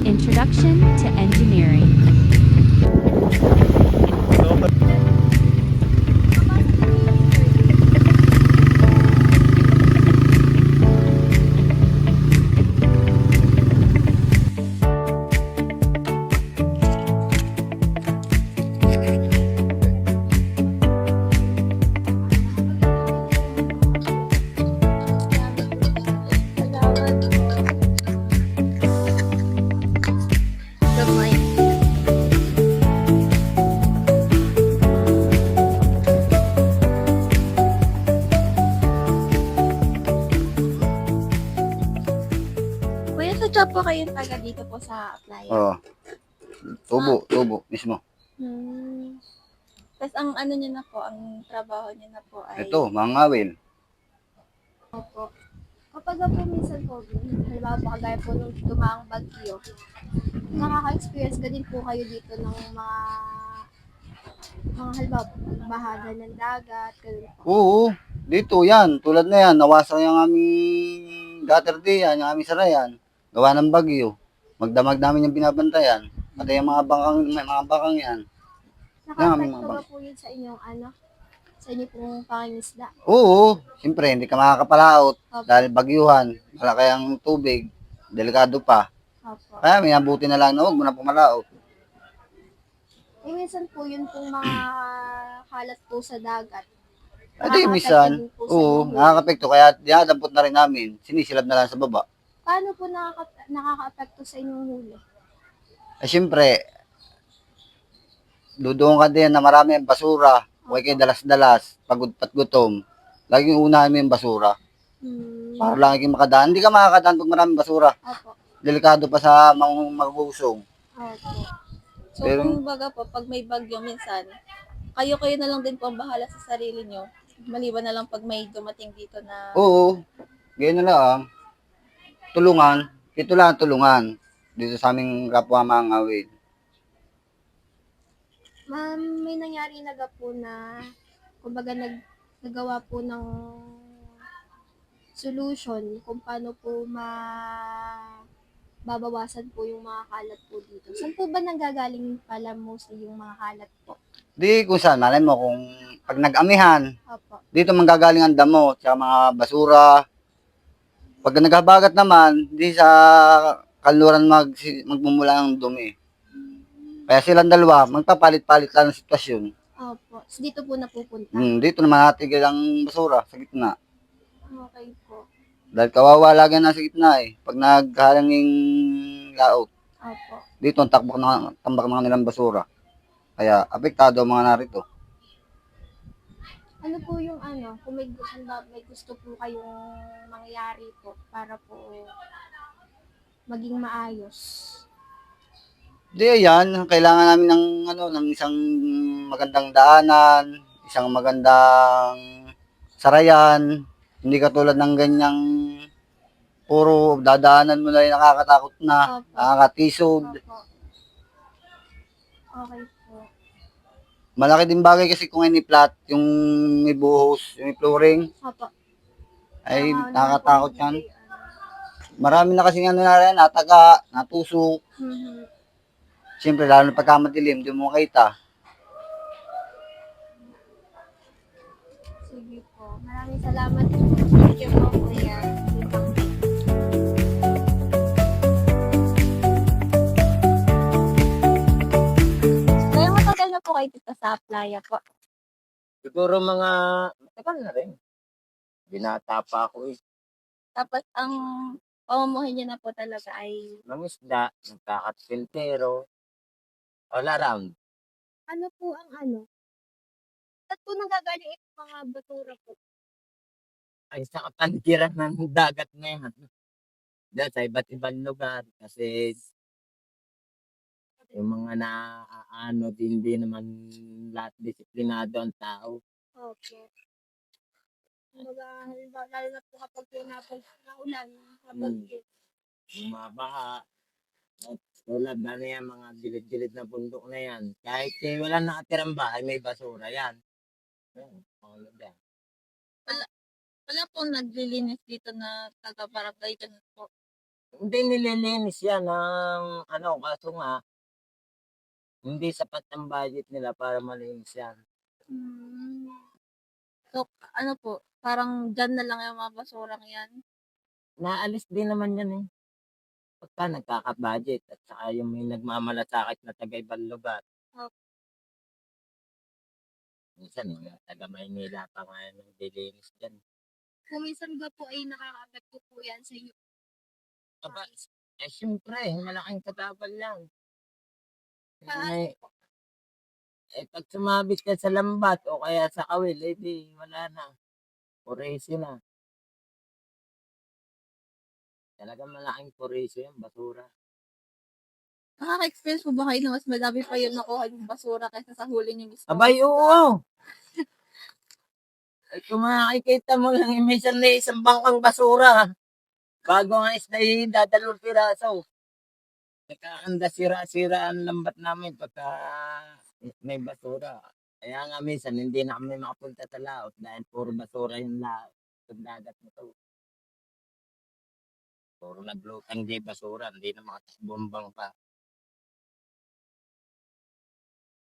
Introduction to Engineering. Kuya, sadya po kayong taga dito po sa Aplaya. Oo. Tubo mismo. Tapos ang ano niyo na po, ang trabaho niyo na po ay... Ito, mangawil. Opo. Kapag po minsan po, halimbawa po kagaya po nung tumaang bagyo, nakaka-experience ka din po kayo dito ng mga halimbawa po, bahaga ng dagat, ganun po. Oo, dito yan. Tulad na yan, nawasak yung aming gutter diyan, yung aming sarayan. Gawa ng bagyo. Magdamag namin yung binabantayan. Pati yung may mga bakang yan. Nakaka-apekto ba po yun sa inyong sa inyo pong pangingisda? Oo, siyempre hindi ka makakapalaot Opo. dahil bagyuhan. Malaki ang tubig. Delikado pa. Opo. Kaya may abuti na lang na huwag mo na pumalaot. Minsan po yun pong mga kalat po sa dagat. Adi, Nakaka-apekto minsan, din po sa oo, inyong huli. nakakapekto. Kaya dinadampot na rin namin. Sinisilab na lang sa baba. Paano po nakaka-apekto sa inyong huli? Siyempre, doon ka din na marami ang basura. Huwag kayo dalas-dalas, pagod at gutom. Laging unahin mo yung basura. Para lang kayo makadaan. Hindi ka makakadaan pag maraming basura. Opo. Delikado pa sa magusong. Opo. So, Pero- kung baga po, pag may bagyo minsan, kayo na lang din po ang bahala sa sarili nyo. Maliban na lang pag may dumating dito na... Oo, ganyan na lang. Tulungan. Ito lang ang tulungan. Dito sa aming kapwa mga ngawid. Ma'am, may nangyari na po na, kumbaga nagawa po ng solution kung paano po babawasan po yung mga kalat po dito. Saan po ba nanggagaling pala mostly yung mga kalat po? Di kung saan, malay mo kung pag nag-amihan, Opo. dito manggagaling ang damo, tsaka mga basura. Pag naghabagat naman, di sa kaluran magmumula ng dumi. Kaya silang dalawa, magpapalit-palit lang ng sitwasyon. Opo. So, dito po napupunta. Dito naman natigil ang basura sa gitna. Okay po. Dahil kawawa lagi na sa gitna eh. Pag nagharanging laot, Opo. dito ang tambak ng nilang basura. Kaya apektado ang mga narito. Ano po yung kung may gusto po kayong mangyari po para po maging maayos? Di yan, kailangan namin ng isang magandang daanan, isang magandang sarayan. Hindi katulad ng ganyang puro dadaanan mo na yung nakakatakot na, Opo. nakakatisod. Opo. Okay po. Malaki din bagay kasi kung ini-flat, yung may buhos, yung may flooring, Opo. ay Tama naman nakakatakot po yan. yung Marami na kasi na rin, nataga, natusok. Mhm. Siyempre, lalo na pagka madilim, di mo makita. Sige po. Maraming salamat po. Thank you po, Kuya. Kaya matagal na po kayo dito sa Playa po. Siguro mga matagal na rin. Binata pa ako eh. Tapos ang pamumuhay niyo na po talaga ay Mangisda, nagkakatpintero, all around. ano po ang Saan po nanggagaling itong mga basura po? Ay sa kapaligiran ng dagat na yan. Diyan sa iba't ibang lugar. Kasi yung mga naaano din naman lahat disiplinado ang tao. Okay. Kumbaga, halimbawa, lalo na po kapag po naulan, kapag Bumabaha. At tulad na yan, mga gilid-gilid na bundok na yan. Kahit wala nakatirang bahay, may basura yan. Yan, all of that. wala pong naglilinis dito na taga-barangay ganun po. Hindi nililinis yan ng kaso nga, hindi sapat ang budget nila para malinis yan. Hmm. So, ano po, parang dyan na lang yung mga basurang yan. Naalis din naman yan eh. Pagka nagkaka-budget at saka yung may nagmamalasakit na taga ibang lugar. Opo. Minsan, mga taga Maynila pa nga yung nililinis dyan. Kung minsan ba po ay nakaka-apekto po yan sa inyo? Aba, syempre, malaking katabal lang. Paano po? Pag sumabit ka sa lambat o kaya sa kawil, di wala na. Pureso na. Talagang malaking pureso yan, basura. Nakaka-experience po ba kayo na mas madami pa yung nakuha yung basura kaysa sa huli niyo mismo? Abay, oo! Kung makikita mo lang, may isang bangkang basura. Bago nga isda dadalawang piraso. Nagkakanda sira-sira ang lambat namin pagka may basura. Kaya nga minsan hindi na kami makapunta sa laot dahil puro basura yung laot. Sa dagat na to. Puro naglutang di basura, hindi na makatakbumbang pa.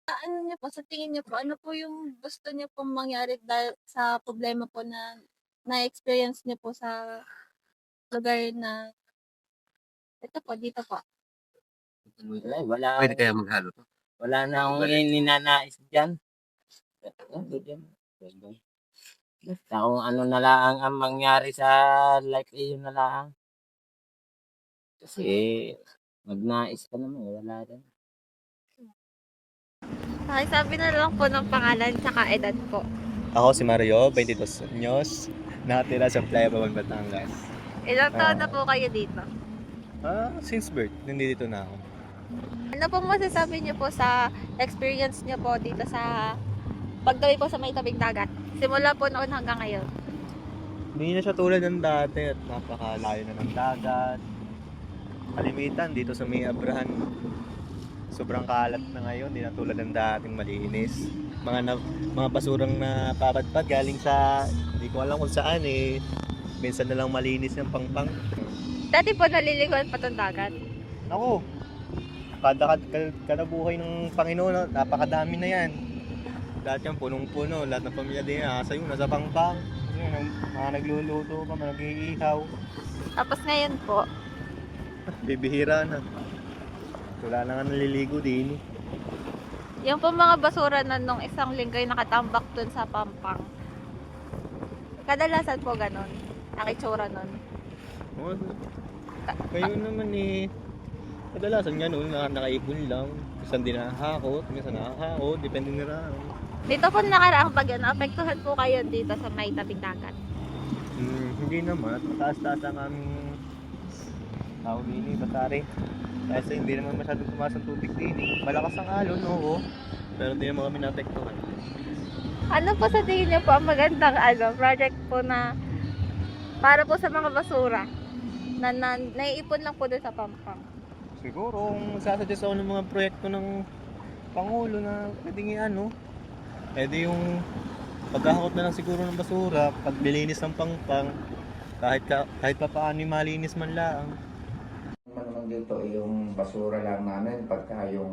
Ano niyo po, sa tingin niyo po, ano po yung gusto niyo pong mangyari dahil sa problema po na na-experience niyo po sa lugar na ito po, dito po? Wala. Pwede kaya maghalo to? Wala na akong ninanais dyan. Basta kung ano na lang ang mangyari sa life, yun na lang. Kasi magnais ka naman, wala rin. Ay, sabi na lang po ng pangalan tsaka edad po. Ako si Mario, 22 anyos, nakatira sa Playa Babang, Batangas. Ilang taon Ah. na po kayo dito? Since birth, nandito na ako. Ano pong masasabi niyo po sa experience niyo po dito sa paggawi po sa may tabing dagat? Simula po noon hanggang ngayon. Hindi na siya tulad ng dati at napakalayo na ng dagat. Kalimitan dito sa May Abrahan. Sobrang kalat na ngayon, hindi na tulad ng dating malinis. Mga basurang na papadpad galing sa, hindi ko alam kung saan eh. Minsan na lang malinis yung pangpang. Dati po naliliguan pa itong dagat. Ako, kada buhay ng Panginoon, napakadami na yan. Lahat yan punong-puno, lahat ng pamilya din nasa yun, nasa pangpang. Yun, mga nagluluto pa, mga nag-iihaw. Tapos ngayon po, Bibihira na. Wala na nga naliligo din. yung po mga basura na nung isang linggo ay nakatambak dun sa pampang. Kadalasan po ganon. Ang itsura nun. Oh, kayo naman eh. Kadalasan ganun, nakaipon lang. Minsan din nakahakot, minsan nakahakot, depende na lang. Dito po nakaraang bagyo, naapektuhan po kayo dito sa may tabing dagat. Hindi naman, mataas-taas ang aming tao din eh, Batari. Kasi hindi naman masyadong tumaas ang tubig din eh. Malakas ang alon, oo. Pero hindi naman kami naapektuhan. Ano po sa tingin niyo po ang magandang project po na para po sa mga basura na naiipon lang po doon sa pampang? Siguro, kung sasuggest ako ng mga proyekto ng Pangulo na pwedeng i-ano, pwede yung pagkakakot na lang siguro ng basura, paglilinis ng pangpang, kahit pa paano yung malinis man lang. Naman dito yung basura lang namin pagka yung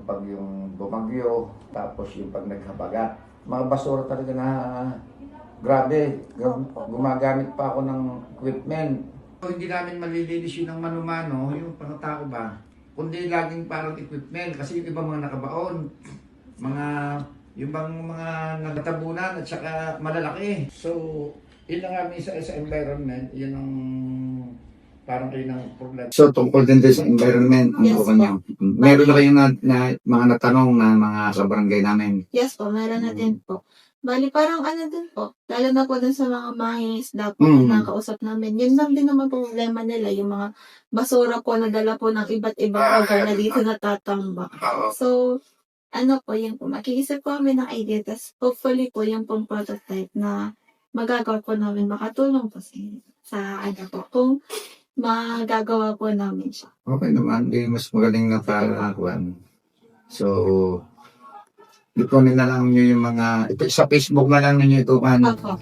pag yung bumagyo, tapos yung pag naghabagat. Mga basura talaga na grabe, gumagamit pa ako ng equipment. Hindi namin malilinis yun ng mano-mano, yung pangtao ba? Kundi laging parang equipment kasi yung iba mga nakabaon, yung bang mga nagtabunan at saka malalaki. So, yun lang kami sa environment, yun ang parang kayo ng problem. So, tungkol din sa environment, ang Yes, bukan niyo. Meron na kayong na mga natanong na mga kabarangay namin. Yes po, meron na din po. Bali, parang ano din po, lalo na po dun sa mga mangingisda po Mm. na nakausap namin. Yun lang din naman po problema nila, yung mga basura po na dala po ng iba't ibang lugar na dito natatambak. So, ano po, yun po, makiisip po kami ng idea, tas hopefully po yung pong prototype na magagawa po namin, makatulong po sa ano po, kung magagawa po namin siya. Okay naman, di mas magaling na para kuwan. So, ikunin na lang nyo yung mga, ito, sa Facebook na lang ninyo ito, Opo.